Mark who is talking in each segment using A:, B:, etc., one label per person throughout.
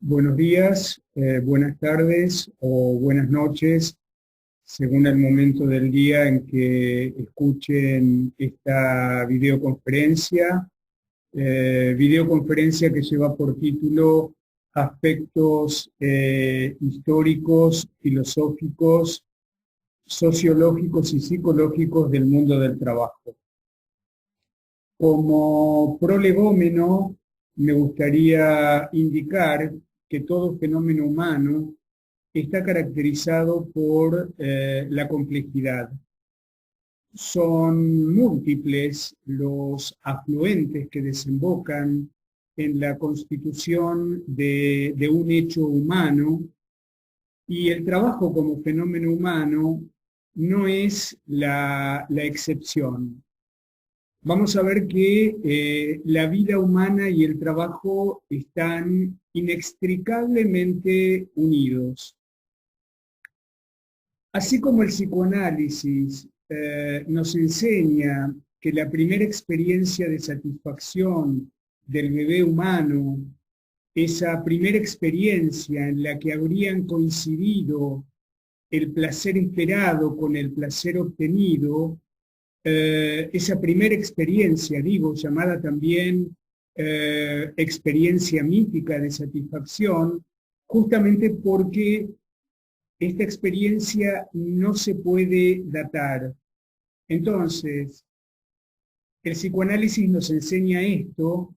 A: Buenos días, buenas tardes o buenas noches, según el momento del día en que escuchen esta videoconferencia. Videoconferencia que lleva por título Aspectos históricos, filosóficos, sociológicos y psicológicos del mundo del trabajo. Como prolegómeno, me gustaría indicar que todo fenómeno humano está caracterizado por la complejidad. Son múltiples los afluentes que desembocan en la constitución de un hecho humano, y el trabajo como fenómeno humano no es la excepción. Vamos a ver que la vida humana y el trabajo están inextricablemente unidos. Así como el psicoanálisis nos enseña que la primera experiencia de satisfacción del bebé humano, esa primera experiencia en la que habrían coincidido el placer esperado con el placer obtenido, esa primera experiencia, llamada también experiencia mítica de satisfacción, justamente porque esta experiencia no se puede datar. Entonces, el psicoanálisis nos enseña esto,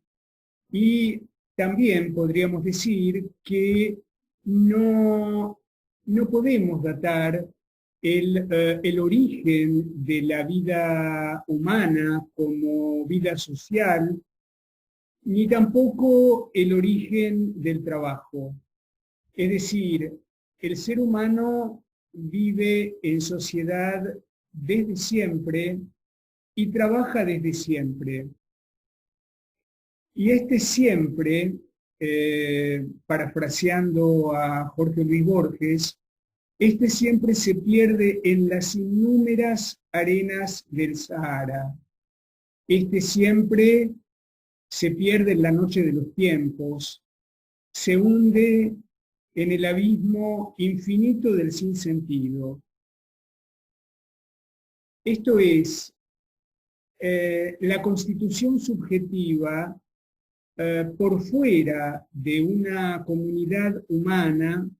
A: y también podríamos decir que no podemos datar el origen de la vida humana como vida social, ni tampoco el origen del trabajo. Es decir, el ser humano vive en sociedad desde siempre y trabaja desde siempre. Y este siempre, parafraseando a Jorge Luis Borges, este siempre se pierde en las innúmeras arenas del Sahara. Este siempre se pierde en la noche de los tiempos, se hunde en el abismo infinito del sinsentido. Esto es, la constitución subjetiva por fuera de una comunidad humana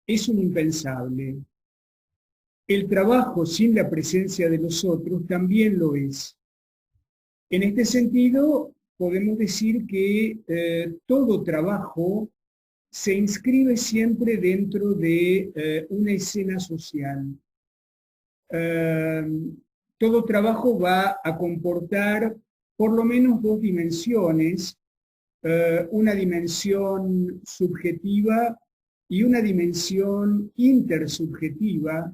A: es un impensable. El trabajo sin la presencia de los otros también lo es. En este sentido, podemos decir que todo trabajo se inscribe siempre dentro de una escena social. Todo trabajo va a comportar por lo menos dos dimensiones, una dimensión subjetiva y una dimensión intersubjetiva.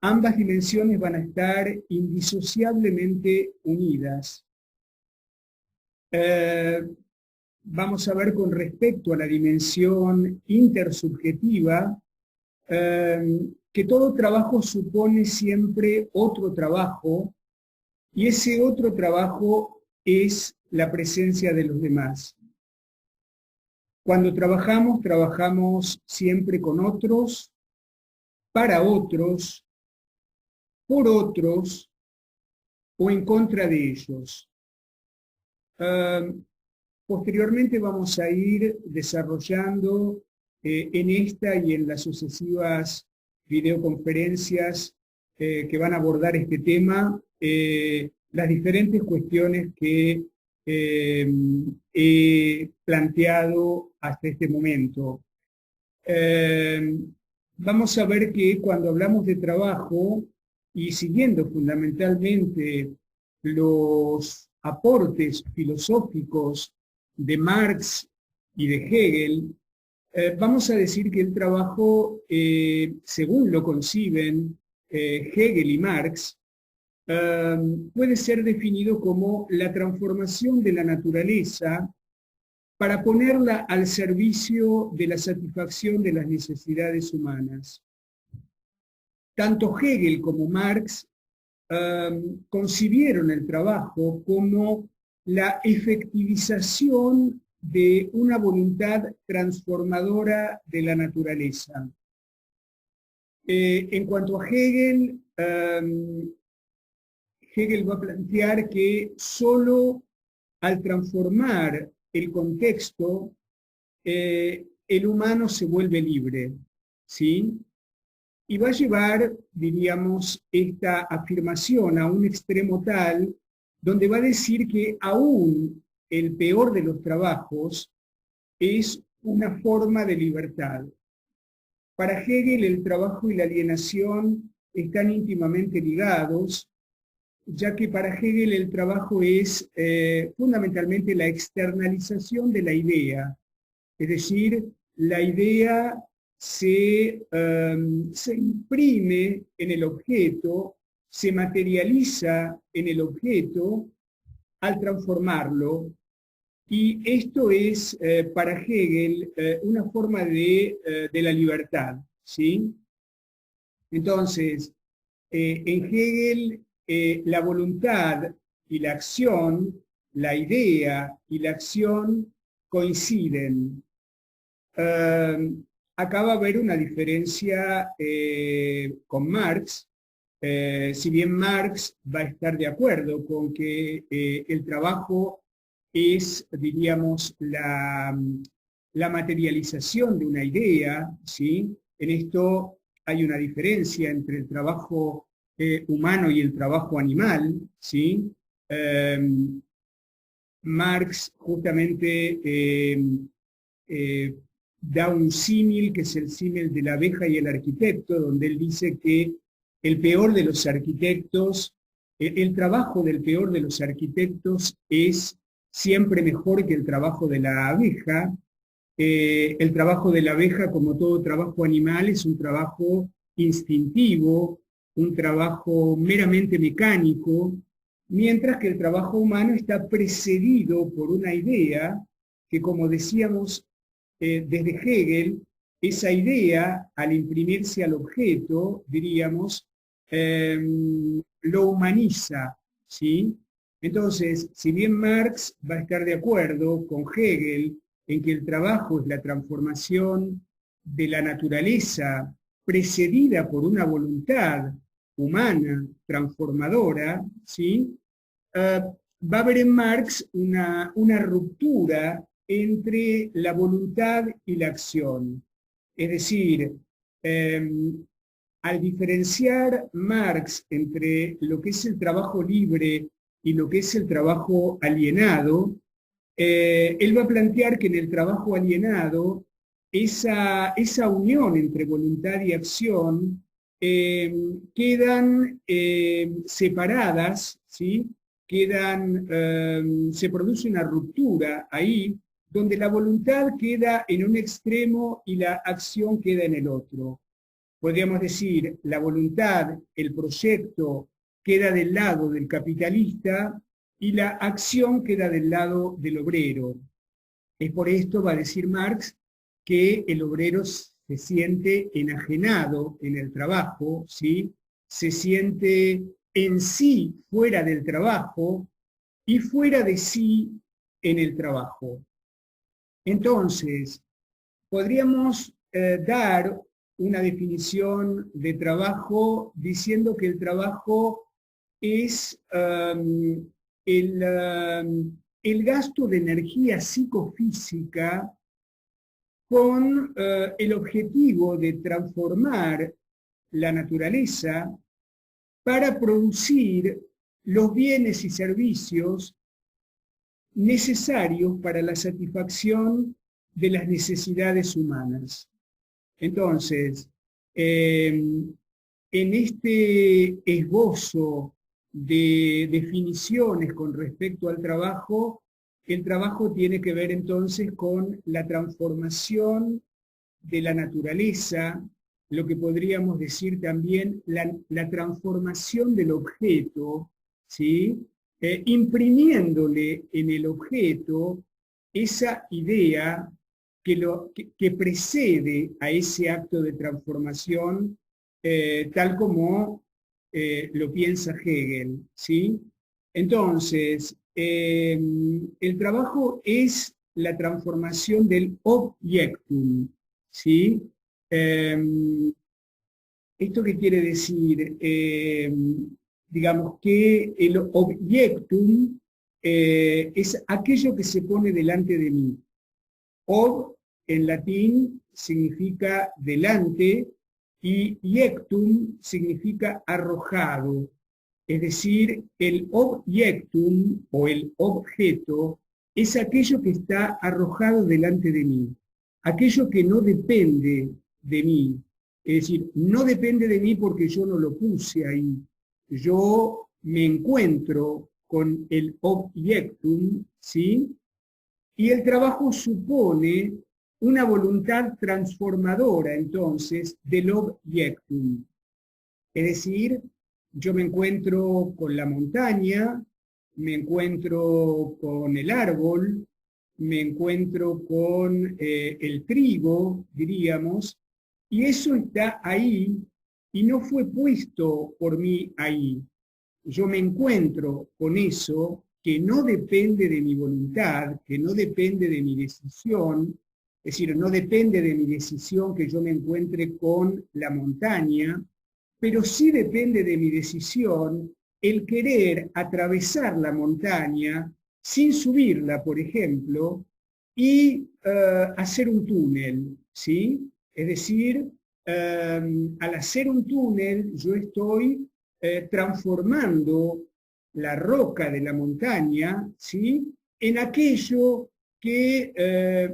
A: Ambas dimensiones van a estar indisociablemente unidas. Vamos a ver con respecto a la dimensión intersubjetiva que todo trabajo supone siempre otro trabajo, y ese otro trabajo es la presencia de los demás. Cuando trabajamos, trabajamos siempre con otros, para otros, por otros o en contra de ellos. Posteriormente vamos a ir desarrollando en esta y en las sucesivas videoconferencias que van a abordar este tema, las diferentes cuestiones que he planteado hasta este momento. Vamos a ver que cuando hablamos de trabajo, y siguiendo fundamentalmente los aportes filosóficos de Marx y de Hegel, vamos a decir que el trabajo, según lo conciben Hegel y Marx, puede ser definido como la transformación de la naturaleza para ponerla al servicio de la satisfacción de las necesidades humanas. Tanto Hegel como Marx concibieron el trabajo como la efectivización de una voluntad transformadora de la naturaleza. En cuanto a Hegel, Hegel va a plantear que solo al transformar el contexto, el humano se vuelve libre, ¿sí? Y va a llevar, diríamos, esta afirmación a un extremo tal donde va a decir que aún el peor de los trabajos es una forma de libertad. Para Hegel, el trabajo y la alienación están íntimamente ligados, ya que para Hegel el trabajo es fundamentalmente la externalización de la idea, es decir, la idea se imprime en el objeto, se materializa en el objeto al transformarlo, y esto es para Hegel una forma de la libertad, ¿sí? Entonces, en Hegel la voluntad y la acción, la idea y la acción coinciden. Acá va a haber una diferencia con Marx, si bien Marx va a estar de acuerdo con que el trabajo es, diríamos, la materialización de una idea, ¿sí? En esto hay una diferencia entre el trabajo humano y el trabajo animal, ¿sí? Marx justamente da un símil, que es el símil de la abeja y el arquitecto, donde él dice que el peor de los arquitectos, el trabajo del peor de los arquitectos es siempre mejor que el trabajo de la abeja. El trabajo de la abeja, como todo trabajo animal, es un trabajo instintivo, un trabajo meramente mecánico, mientras que el trabajo humano está precedido por una idea que, como decíamos desde Hegel, esa idea, al imprimirse al objeto, diríamos, lo humaniza, ¿sí? Entonces, si bien Marx va a estar de acuerdo con Hegel en que el trabajo es la transformación de la naturaleza precedida por una voluntad humana transformadora, ¿sí? Va a haber en Marx una ruptura entre la voluntad y la acción. Es decir, al diferenciar Marx entre lo que es el trabajo libre y lo que es el trabajo alienado, él va a plantear que en el trabajo alienado, esa unión entre voluntad y acción quedan separadas, ¿sí? Se produce una ruptura ahí, donde la voluntad queda en un extremo y la acción queda en el otro. Podríamos decir, la voluntad, el proyecto, queda del lado del capitalista y la acción queda del lado del obrero. Es por esto, va a decir Marx, que el obrero se siente enajenado en el trabajo, ¿sí? Se siente en sí fuera del trabajo y fuera de sí en el trabajo. Entonces, podríamos dar una definición de trabajo diciendo que el trabajo es el gasto de energía psicofísica con el objetivo de transformar la naturaleza para producir los bienes y servicios necesarios para la satisfacción de las necesidades humanas. Entonces, en este esbozo de definiciones con respecto al trabajo, el trabajo tiene que ver entonces con la transformación de la naturaleza, lo que podríamos decir también la transformación del objeto, ¿sí? Imprimiéndole en el objeto esa idea que precede a ese acto de transformación, tal como lo piensa Hegel, ¿sí? Entonces, el trabajo es la transformación del objectum, ¿sí? ¿Esto qué quiere decir? Digamos que el objectum es aquello que se pone delante de mí. Ob, en latín, significa delante, y iectum significa arrojado. Es decir, el objectum o el objeto es aquello que está arrojado delante de mí, aquello que no depende de mí. Es decir, no depende de mí porque yo no lo puse ahí. Yo me encuentro con el objectum, ¿sí? Y el trabajo supone una voluntad transformadora, entonces, del objectum. Es decir, yo me encuentro con la montaña, me encuentro con el árbol, me encuentro con el trigo, diríamos, y eso está ahí y no fue puesto por mí ahí. Yo me encuentro con eso que no depende de mi voluntad, que no depende de mi decisión, es decir, no depende de mi decisión que yo me encuentre con la montaña, pero sí depende de mi decisión el querer atravesar la montaña sin subirla, por ejemplo, y hacer un túnel, ¿sí? Es decir, al hacer un túnel yo estoy transformando la roca de la montaña, ¿sí?, en aquello que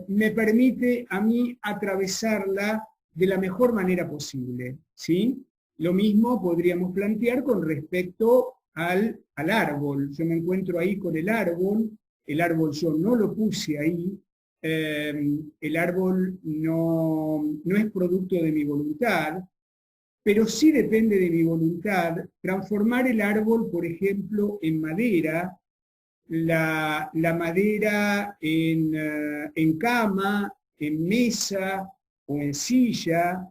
A: me permite a mí atravesarla de la mejor manera posible, ¿sí? Lo mismo podríamos plantear con respecto al árbol. Yo me encuentro ahí con el árbol yo no lo puse ahí, el árbol no es producto de mi voluntad, pero sí depende de mi voluntad transformar el árbol, por ejemplo, en madera, la madera en cama, en mesa o en silla.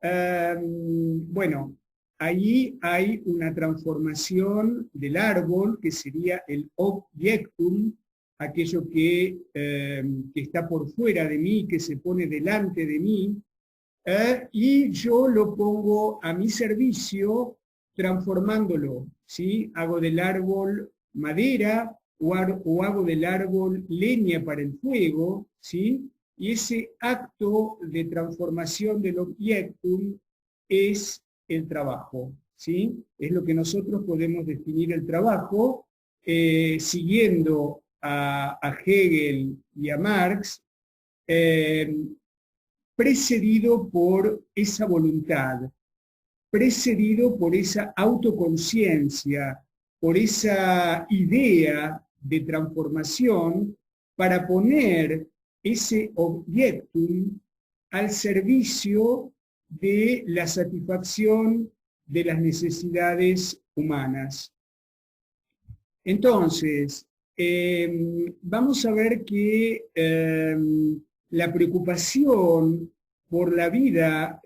A: Bueno, allí hay una transformación del árbol que sería el objectum, aquello que está por fuera de mí, que se pone delante de mí, y yo lo pongo a mi servicio transformándolo, ¿sí? Hago del árbol madera o hago del árbol leña para el fuego, ¿sí? Y ese acto de transformación del objectum es el trabajo, ¿sí? Es lo que nosotros podemos definir el trabajo, siguiendo a Hegel y a Marx, precedido por esa voluntad, precedido por esa autoconciencia, por esa idea de transformación para poner ese objectum al servicio de la satisfacción de las necesidades humanas. Entonces, vamos a ver que la preocupación por la vida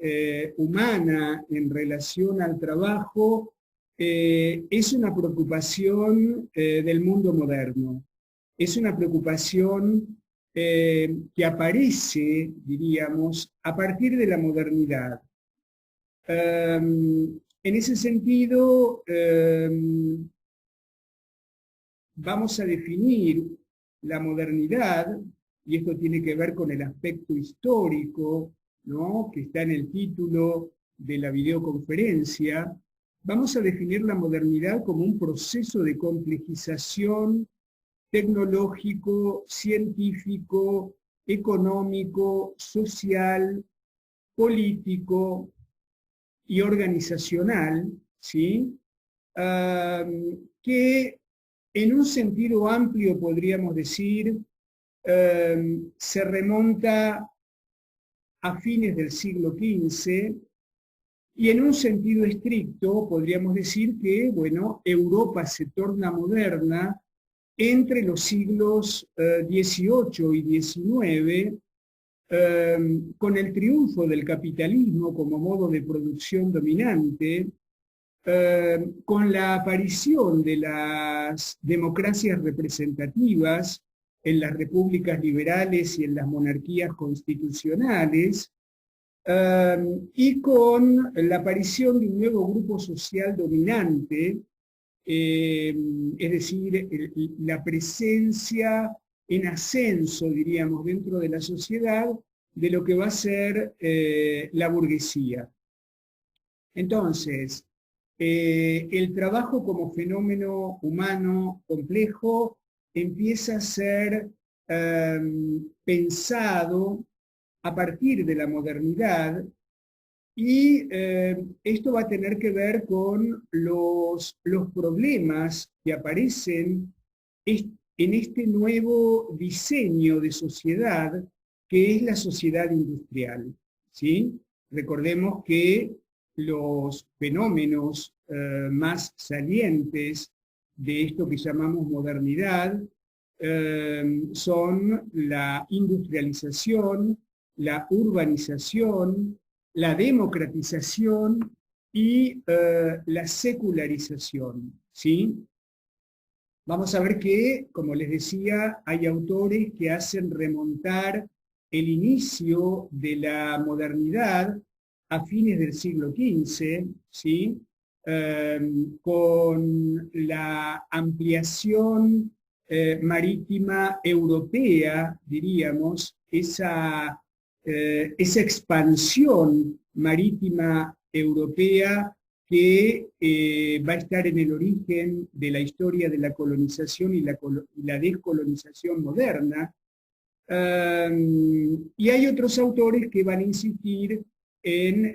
A: humana en relación al trabajo es una preocupación del mundo moderno. Es una preocupación que aparece, diríamos, a partir de la modernidad. En ese sentido, vamos a definir la modernidad, y esto tiene que ver con el aspecto histórico, ¿no?, que está en el título de la videoconferencia. Vamos a definir la modernidad como un proceso de complejización tecnológico, científico, económico, social, político y organizacional, ¿sí?, que en un sentido amplio podríamos decir se remonta a fines del siglo XV, y en un sentido estricto podríamos decir que, bueno, Europa se torna moderna entre los siglos XVIII y XIX, con el triunfo del capitalismo como modo de producción dominante, con la aparición de las democracias representativas en las repúblicas liberales y en las monarquías constitucionales, y con la aparición de un nuevo grupo social dominante, es decir, la presencia en ascenso, diríamos, dentro de la sociedad de lo que va a ser la burguesía. Entonces, el trabajo como fenómeno humano complejo empieza a ser pensado a partir de la modernidad, y esto va a tener que ver con los problemas que aparecen en este nuevo diseño de sociedad que es la sociedad industrial, ¿sí? Recordemos que los fenómenos más salientes de esto que llamamos modernidad son la industrialización, la urbanización, la democratización y la secularización, ¿sí? Vamos a ver que, como les decía, hay autores que hacen remontar el inicio de la modernidad a fines del siglo XV, ¿sí? Con la ampliación marítima europea, diríamos, esa expansión marítima europea que va a estar en el origen de la historia de la colonización y la descolonización moderna. Y hay otros autores que van a insistir en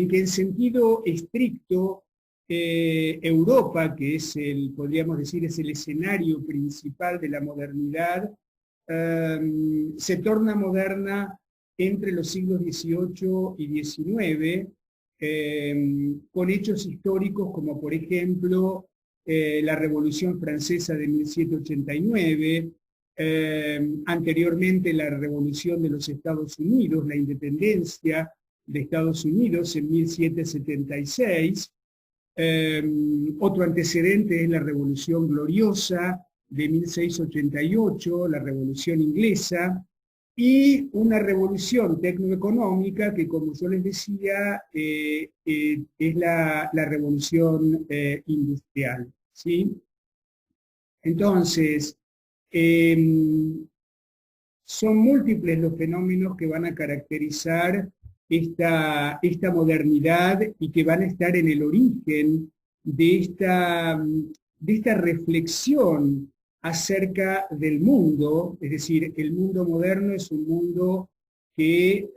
A: que en sentido estricto Europa, que es podríamos decir, es el escenario principal de la modernidad, se torna moderna entre los siglos XVIII y XIX, con hechos históricos como por ejemplo la Revolución Francesa de 1789, anteriormente la Revolución de los Estados Unidos, la independencia de Estados Unidos en 1776, otro antecedente es la Revolución Gloriosa de 1688, la Revolución Inglesa, y una revolución tecnoeconómica que, como yo les decía, es la revolución industrial, ¿sí? Entonces, son múltiples los fenómenos que van a caracterizar esta modernidad y que van a estar en el origen de esta reflexión acerca del mundo. Es decir, el mundo moderno es un mundo que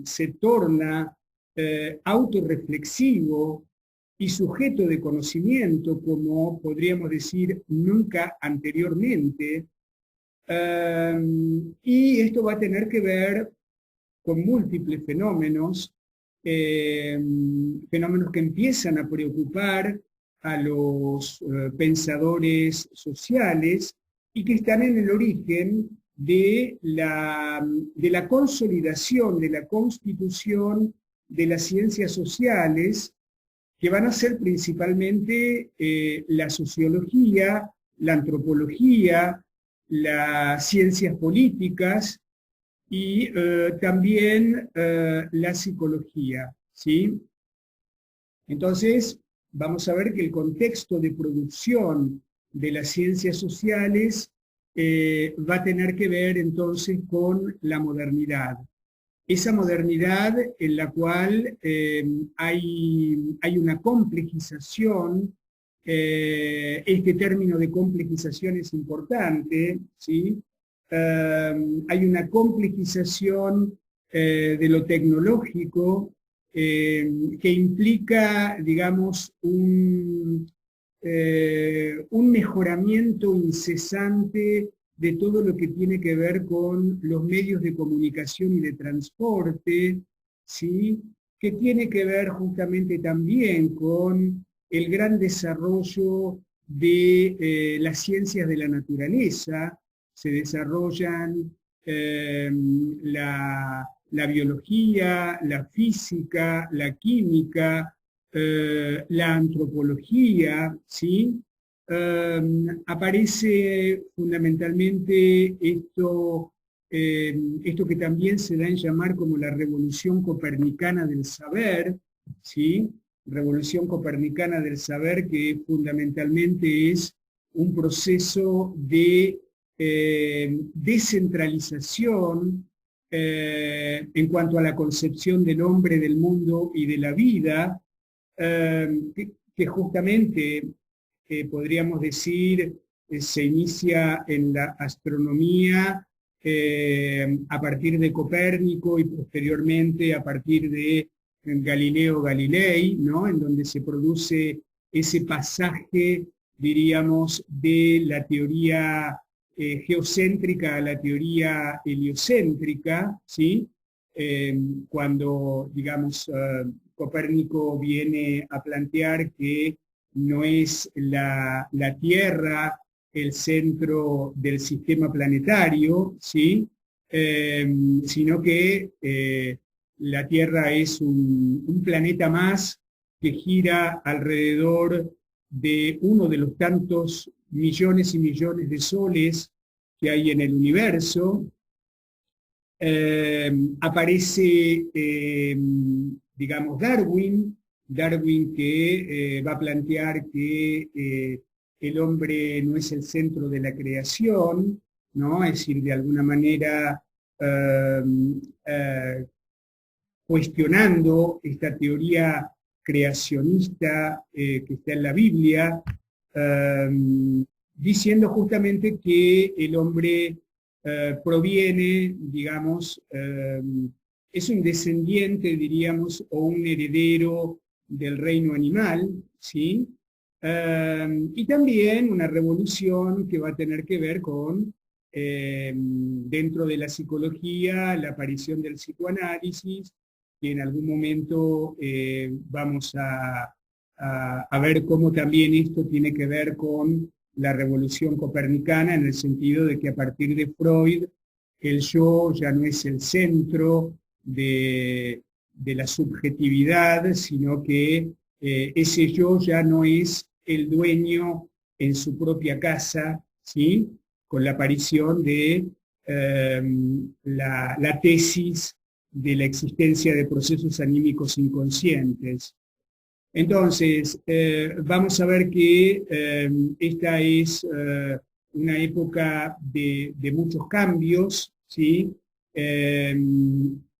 A: se torna autorreflexivo y sujeto de conocimiento, como podríamos decir nunca anteriormente, y esto va a tener que ver con múltiples fenómenos, fenómenos que empiezan a preocupar a los pensadores sociales y que están en el origen de la consolidación, de la constitución de las ciencias sociales, que van a ser principalmente la sociología, la antropología, las ciencias políticas y también la psicología, ¿sí? Entonces, vamos a ver que el contexto de producción de las ciencias sociales va a tener que ver entonces con la modernidad. Esa modernidad en la cual hay una complejización, este término de complejización es importante, ¿sí? Hay una complejización de lo tecnológico que implica, digamos, un mejoramiento incesante de todo lo que tiene que ver con los medios de comunicación y de transporte, ¿sí? Que tiene que ver justamente también con el gran desarrollo de las ciencias de la naturaleza. Se desarrollan la biología, la física, la química, la antropología, ¿sí? aparece fundamentalmente esto que también se da en llamar como la revolución copernicana del saber, ¿sí? Revolución copernicana del saber, que fundamentalmente es un proceso de descentralización en cuanto a la concepción del hombre, del mundo y de la vida, que justamente podríamos decir se inicia en la astronomía a partir de Copérnico y posteriormente a partir de Galileo Galilei, ¿no? En donde se produce ese pasaje, diríamos, de la teoría geocéntrica a la teoría heliocéntrica, ¿sí? Cuando, digamos, Copérnico viene a plantear que no es la Tierra el centro del sistema planetario, ¿sí? Sino que la Tierra es un planeta más que gira alrededor de uno de los tantos millones y millones de soles que hay en el universo. Aparece, digamos, Darwin que va a plantear que el hombre no es el centro de la creación, ¿no? Es decir, de alguna manera cuestionando esta teoría creacionista que está en la Biblia, diciendo justamente que el hombre proviene, digamos, es un descendiente, diríamos, o un heredero del reino animal, ¿sí? Y también una revolución que va a tener que ver con, dentro de la psicología, la aparición del psicoanálisis, que en algún momento vamos a ver cómo también esto tiene que ver con la revolución copernicana, en el sentido de que a partir de Freud, el yo ya no es el centro de la subjetividad, sino que ese yo ya no es el dueño en su propia casa, ¿sí? Con la aparición de la tesis de la existencia de procesos anímicos inconscientes. Entonces, vamos a ver que esta es una época de muchos cambios, ¿sí?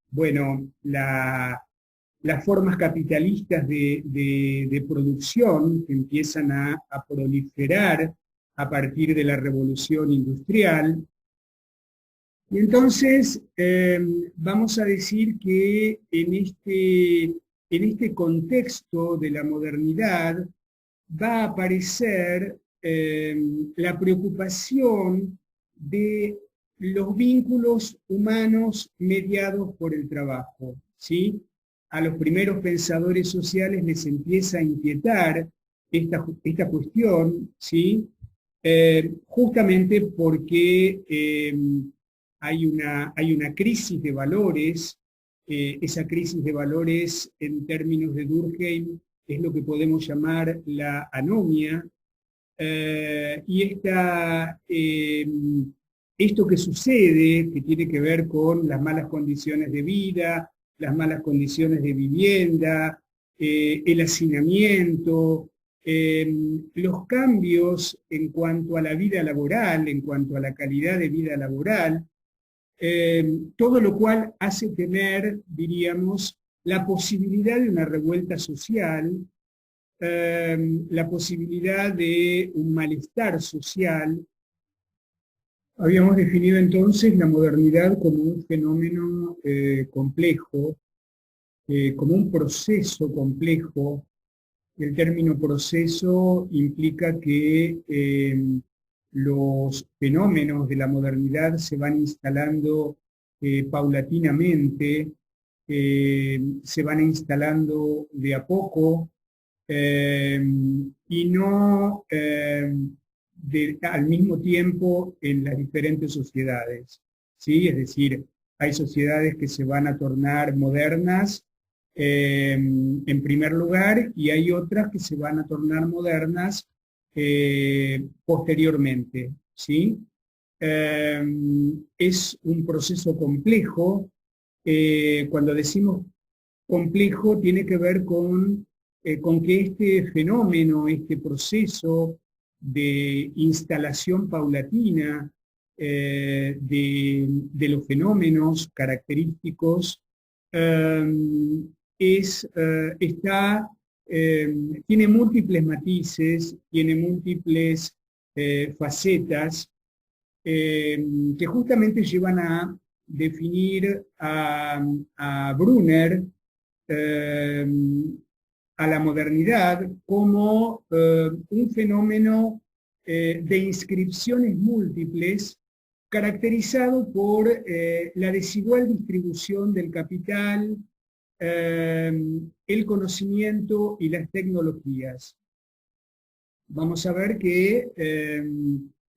A: Bueno, las formas capitalistas de producción que empiezan a proliferar a partir de la revolución industrial. Y entonces vamos a decir que en este contexto de la modernidad va a aparecer la preocupación de los vínculos humanos mediados por el trabajo, ¿sí? A los primeros pensadores sociales les empieza a inquietar esta cuestión, ¿sí? Justamente porque hay una crisis de valores. Esa crisis de valores en términos de Durkheim es lo que podemos llamar la anomia, y esto que sucede, que tiene que ver con las malas condiciones de vida, las malas condiciones de vivienda, el hacinamiento, los cambios en cuanto a la vida laboral, en cuanto a la calidad de vida laboral, todo lo cual hace temer, diríamos, la posibilidad de una revuelta social, la posibilidad de un malestar social. Habíamos definido entonces la modernidad como un fenómeno complejo, como un proceso complejo. El término proceso implica que los fenómenos de la modernidad se van instalando paulatinamente, se van instalando de a poco, y no al mismo tiempo en las diferentes sociedades, ¿sí? Es decir, hay sociedades que se van a tornar modernas en primer lugar, y hay otras que se van a tornar modernas posteriormente, ¿sí? Es un proceso complejo. Cuando decimos complejo, tiene que ver con que este fenómeno, este proceso de instalación paulatina de los fenómenos característicos tiene múltiples matices, tiene múltiples facetas que justamente llevan a definir a Brunner eh, a la modernidad como un fenómeno de inscripciones múltiples caracterizado por la desigual distribución del capital, el conocimiento y las tecnologías. Vamos a ver que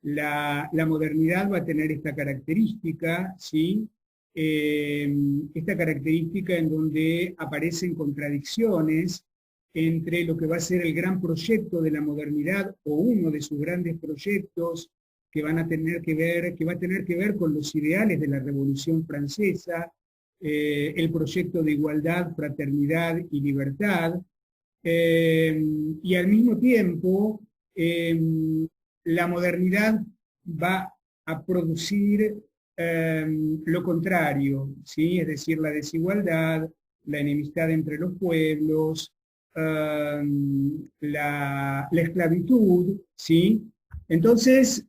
A: la modernidad va a tener esta característica, ¿sí? Esta característica en donde aparecen contradicciones entre lo que va a ser el gran proyecto de la modernidad o uno de sus grandes proyectos que va a tener que ver con los ideales de la Revolución Francesa, el proyecto de igualdad, fraternidad y libertad, y al mismo tiempo la modernidad va a producir lo contrario, ¿sí? Es decir, la desigualdad, la enemistad entre los pueblos, la esclavitud, ¿sí? Entonces,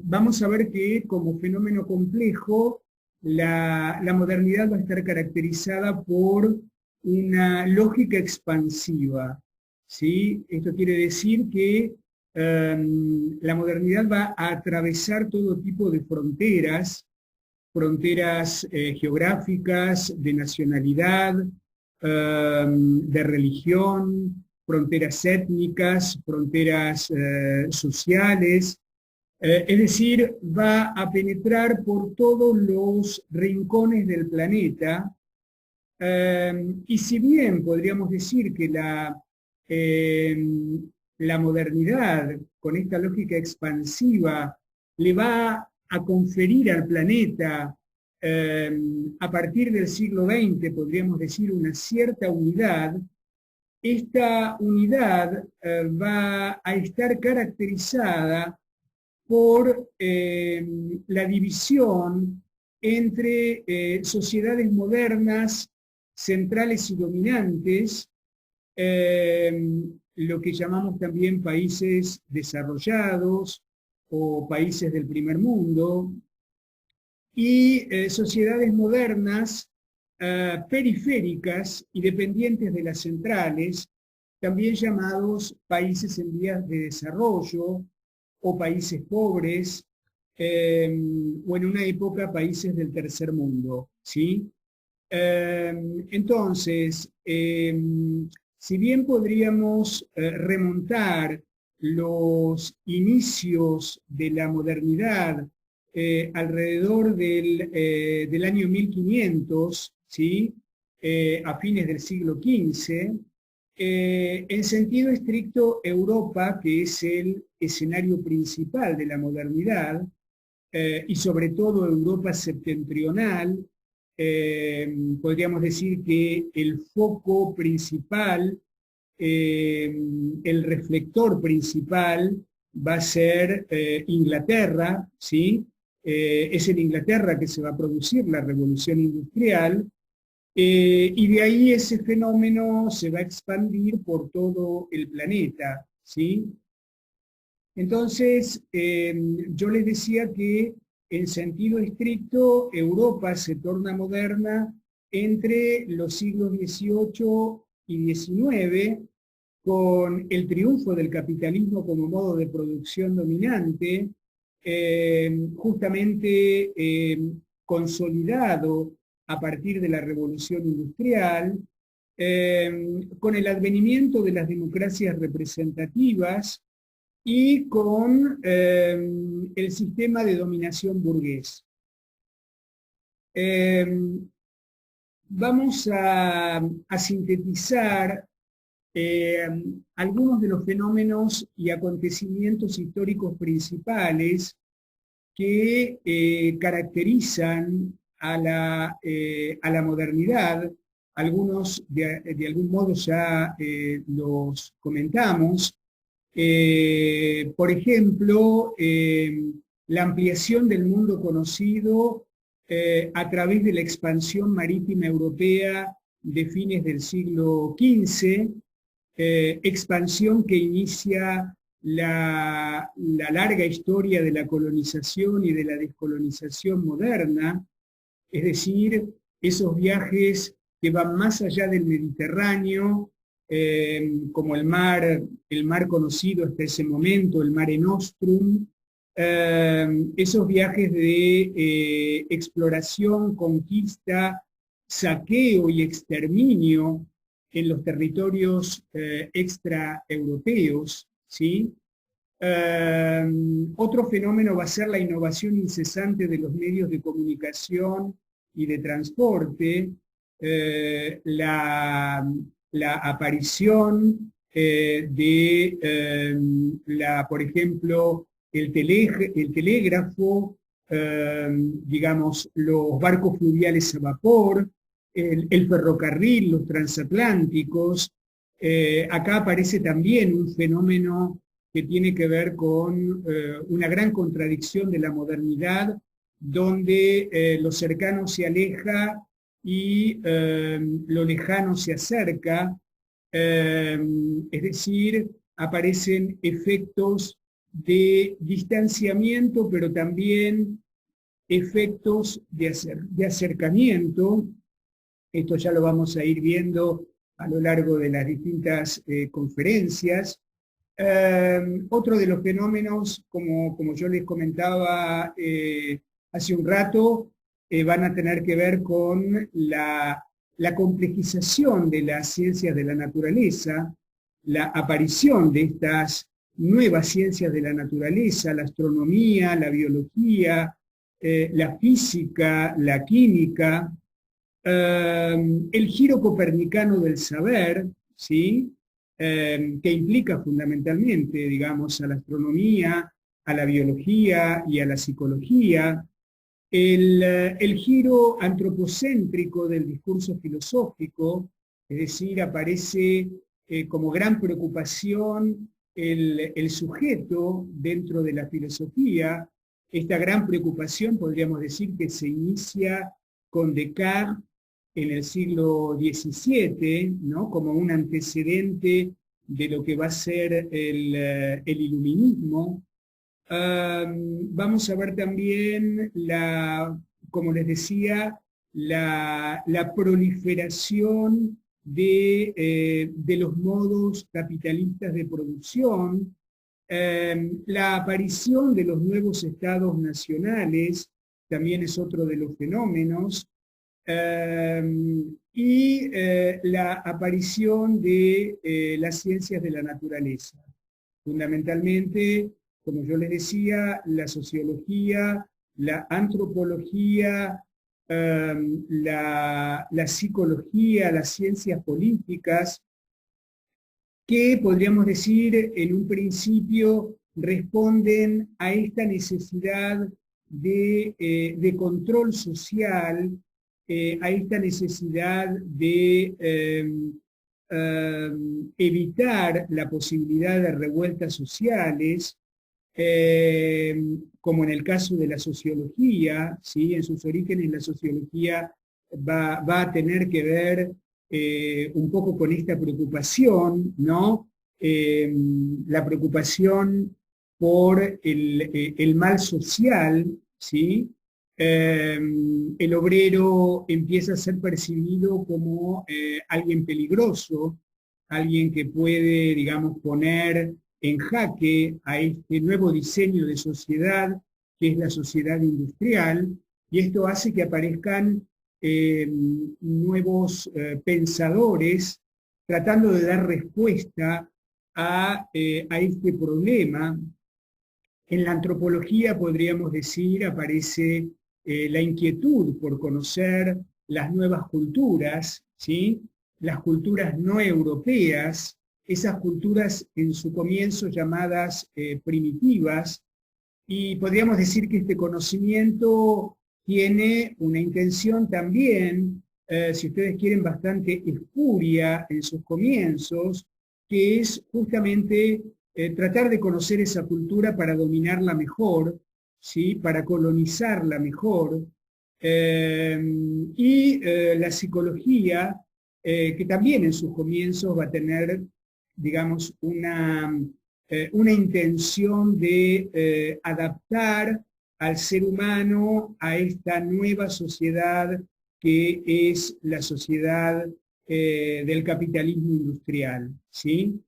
A: vamos a ver que como fenómeno complejo, la modernidad va a estar caracterizada por una lógica expansiva, ¿sí? Esto quiere decir que la modernidad va a atravesar todo tipo de fronteras geográficas, de nacionalidad, de religión, fronteras étnicas, fronteras sociales, es decir, va a penetrar por todos los rincones del planeta, y si bien podríamos decir que la modernidad, con esta lógica expansiva, le va a conferir al planeta, a partir del siglo XX, podríamos decir, una cierta unidad, esta unidad va a estar caracterizada por la división entre sociedades modernas, centrales y dominantes, lo que llamamos también países desarrollados o países del primer mundo, y sociedades modernas periféricas y dependientes de las centrales, también llamados países en vías de desarrollo o países pobres, o en una época países del tercer mundo, ¿sí? Entonces, si bien podríamos remontar los inicios de la modernidad alrededor del año 1500, ¿sí? A fines del siglo XV, en sentido estricto, Europa, que es el escenario principal de la modernidad, y sobre todo Europa septentrional, podríamos decir que el foco principal, el reflector principal va a ser Inglaterra, ¿sí? Es en Inglaterra que se va a producir la revolución industrial, y de ahí ese fenómeno se va a expandir por todo el planeta, ¿sí? Entonces, yo les decía que en sentido estricto, Europa se torna moderna entre los siglos XVIII y XIX, con el triunfo del capitalismo como modo de producción dominante, justamente consolidado a partir de la Revolución Industrial, con el advenimiento de las democracias representativas y con el sistema de dominación burgués. Vamos a sintetizar Eh, Algunos de los fenómenos y acontecimientos históricos principales que caracterizan a la modernidad. Algunos de algún modo ya los comentamos. Por ejemplo, la ampliación del mundo conocido a través de la expansión marítima europea de fines del siglo XV, expansión que inicia la larga historia de la colonización y de la descolonización moderna, es decir, esos viajes que van más allá del Mediterráneo, como el mar conocido hasta ese momento, el Mare Nostrum, esos viajes de exploración, conquista, saqueo y exterminio en los territorios extraeuropeos, ¿sí? Otro fenómeno va a ser la innovación incesante de los medios de comunicación y de transporte, la aparición por ejemplo, el telégrafo, digamos, los barcos fluviales a vapor, el ferrocarril, los transatlánticos. Acá aparece también un fenómeno que tiene que ver con una gran contradicción de la modernidad, donde lo cercano se aleja y lo lejano se acerca, es decir, aparecen efectos de distanciamiento, pero también efectos de acercamiento. Esto ya lo vamos a ir viendo a lo largo de las distintas conferencias. Otro de los fenómenos, como yo les comentaba hace un rato, van a tener que ver con la complejización de las ciencias de la naturaleza, la aparición de estas nuevas ciencias de la naturaleza, la astronomía, la biología, la física, la química, el giro copernicano del saber, ¿sí? Que implica fundamentalmente, digamos, a la astronomía, a la biología y a la psicología, el giro antropocéntrico del discurso filosófico, es decir, aparece como gran preocupación el sujeto dentro de la filosofía. Esta gran preocupación podríamos decir que se inicia con Descartes en el siglo XVII, ¿no? Como un antecedente de lo que va a ser el iluminismo. Vamos a ver también, como les decía, la proliferación de los modos capitalistas de producción, la aparición de los nuevos estados nacionales, también es otro de los fenómenos, y la aparición de las ciencias de la naturaleza. Fundamentalmente, como yo les decía, la sociología, la antropología, la psicología, las ciencias políticas, que podríamos decir en un principio responden a esta necesidad de control social, a esta necesidad de evitar la posibilidad de revueltas sociales, como en el caso de la sociología, ¿sí? En sus orígenes la sociología va a tener que ver un poco con esta preocupación, ¿no? La preocupación por el mal social, ¿sí? El obrero empieza a ser percibido como alguien peligroso, alguien que puede, digamos, poner en jaque a este nuevo diseño de sociedad, que es la sociedad industrial, y esto hace que aparezcan nuevos pensadores tratando de dar respuesta a este problema. En la antropología, podríamos decir, aparece la inquietud por conocer las nuevas culturas, ¿sí? Las culturas no europeas, esas culturas en su comienzo llamadas primitivas, y podríamos decir que este conocimiento tiene una intención también, si ustedes quieren, bastante espuria en sus comienzos, que es justamente tratar de conocer esa cultura para dominarla mejor, ¿sí? Para colonizarla mejor, la psicología, que también en sus comienzos va a tener, digamos, una intención de adaptar al ser humano a esta nueva sociedad que es la sociedad del capitalismo industrial, ¿sí?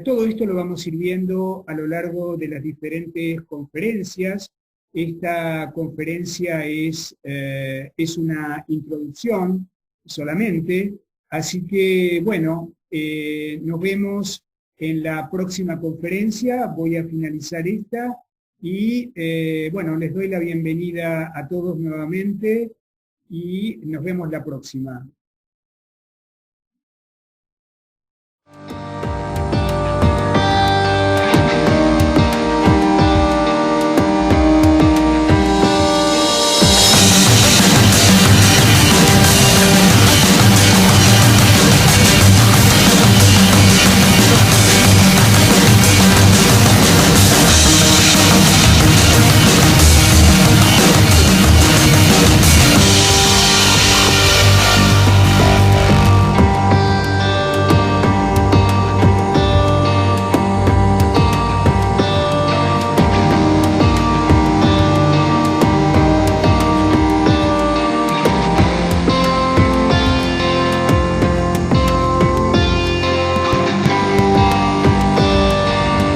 A: Todo esto lo vamos a ir viendo a lo largo de las diferentes conferencias. Esta conferencia es una introducción solamente, así que bueno, nos vemos en la próxima conferencia. Voy a finalizar esta y bueno, les doy la bienvenida a todos nuevamente y nos vemos la próxima.